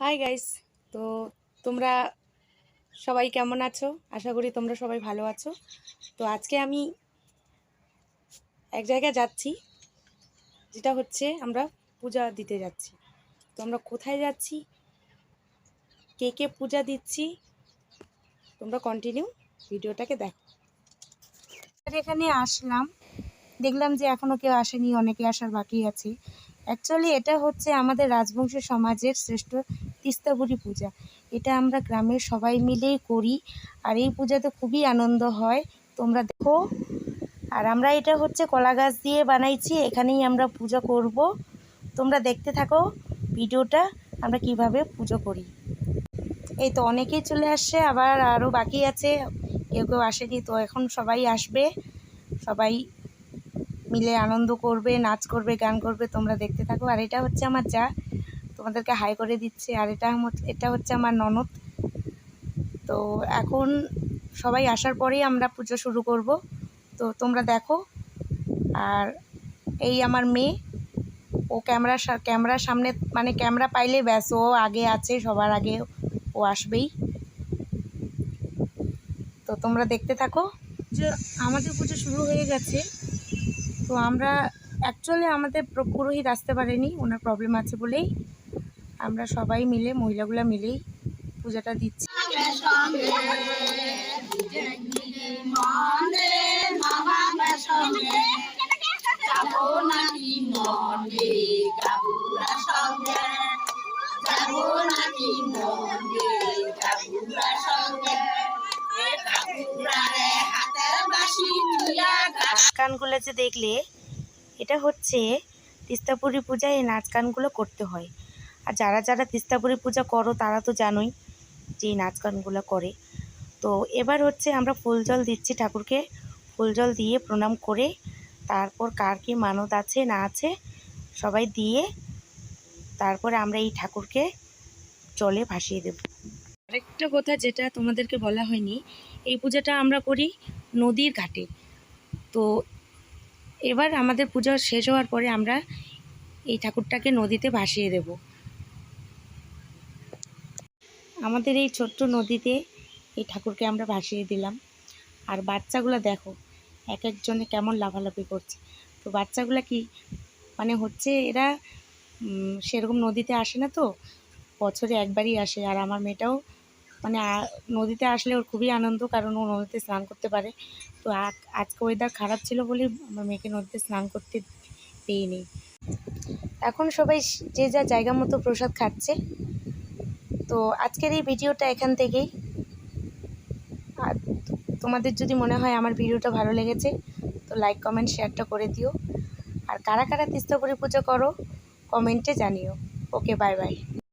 Hi guys. তো তোমরা সবাই কেমন আছো? আশা করি তোমরা সবাই ভালো আছো। তো আজকে আমি এক জায়গায় যাচ্ছি, যেটা হচ্ছে আমরা পূজা দিতে যাচ্ছি। তো আমরা কোথায় যাচ্ছি, কে কে পূজা দিচ্ছি, তোমরা কন্টিনিউ ভিডিওটাকে দেখো। এখানে আসলাম, দেখলাম যে এখনও কেউ আসেনি, অনেকে আসার বাকি আছে। অ্যাকচুয়ালি এটা হচ্ছে আমাদের রাজবংশী সমাজের শ্রেষ্ঠ তিস্তাপুরী পূজা। এটা আমরা গ্রামের সবাই মিলেই করি, আর এই পূজাতে খুবই আনন্দ হয়, তোমরা দেখো। আর আমরা এটা হচ্ছে কলা গাছ দিয়ে বানাইছি, এখানেই আমরা পূজা করব। তোমরা দেখতে থাকো ভিডিওটা, আমরা কিভাবে পুজো করি। এই তো অনেকেই চলে আসছে, আবার আরও বাকি আছে, কেউ কেউ আসেনি। তো এখন সবাই আসবে, সবাই মিলে আনন্দ করবে, নাচ করবে, গান করবে, তোমরা দেখতে থাকো। আর এটা হচ্ছে আমার যা, তোমাদেরকে হাই করে দিচ্ছে। আর এটা হচ্ছে আমার ননদ। তো এখন সবাই আসার পরেই আমরা পুজো শুরু করব, তো তোমরা দেখো। আর এই আমার মেয়ে, ও ক্যামেরার সামনে, মানে ক্যামেরা পাইলে ব্যাস, ও আগে আছে, সবার আগে ও আসবেই। তো তোমরা দেখতে থাকো। যে আমাদের পুজো শুরু হয়ে গেছে। তো আমরা অ্যাকচুয়ালি আমাদের পুরোহিত আসতে পারেনি, ওনার প্রবলেম আছে বলেই আমরা সবাই মিলে, মহিলাগুলা মিলেই পূজাটা দিচ্ছি। গানগুলো যে দেখলে, এটা হচ্ছে তিস্তাপুরী পূজায় এই নাচ গানগুলো করতে হয়। আর যারা যারা তিস্তাপুরী পূজা করো তারা তো জানোই যে এই নাচ গানগুলো করে। তো এবার হচ্ছে আমরা ফুল জল দিচ্ছি ঠাকুরকে, ফুল জল দিয়ে প্রণাম করে তারপর কার কি মানত আছে না আছে সবাই দিয়ে তারপরে আমরা এই ঠাকুরকে জলে ভাসিয়ে দেব। আরেকটা কথা যেটা তোমাদেরকে বলা হয়নি, এই পূজাটা আমরা করি নদীর ঘাটে। তো এবার আমাদের পূজা শেষ হওয়ার পরে আমরা এই ঠাকুরটাকে নদীতে ভাসিয়ে দেব। আমাদের এই ছোট্ট নদীতে এই ঠাকুরকে আমরা ভাসিয়ে দিলাম। আর বাচ্চাগুলো দেখো এক একজনে কেমন লাফালাফি করছে। তো বাচ্চাগুলো কি মানে হচ্ছে, এরা সেরকম নদীতে আসে না, তো বছরে একবারই আসে। আর আমার মেয়েটাও মানে নদীতে আসলে ওর খুবই আনন্দ, কারণ ও নদীতে স্নান করতে পারে। তো আজকে ওয়েদার খারাপ ছিল বলে আমার মেয়েকে নদীতে স্নান করতে পেইনি। এখন সবাই যে যা জায়গা মতো প্রসাদ খাচ্ছে। তো আজকের এই ভিডিওটা এখান থেকেই। আর তোমাদের যদি মনে হয় আমার ভিডিওটা ভালো লেগেছে, তো লাইক কমেন্ট শেয়ারটা করে দিও। আর কারা কারা তিস্তাপুরী পূজা করো কমেন্টে জানিও। ওকে, বাই বাই।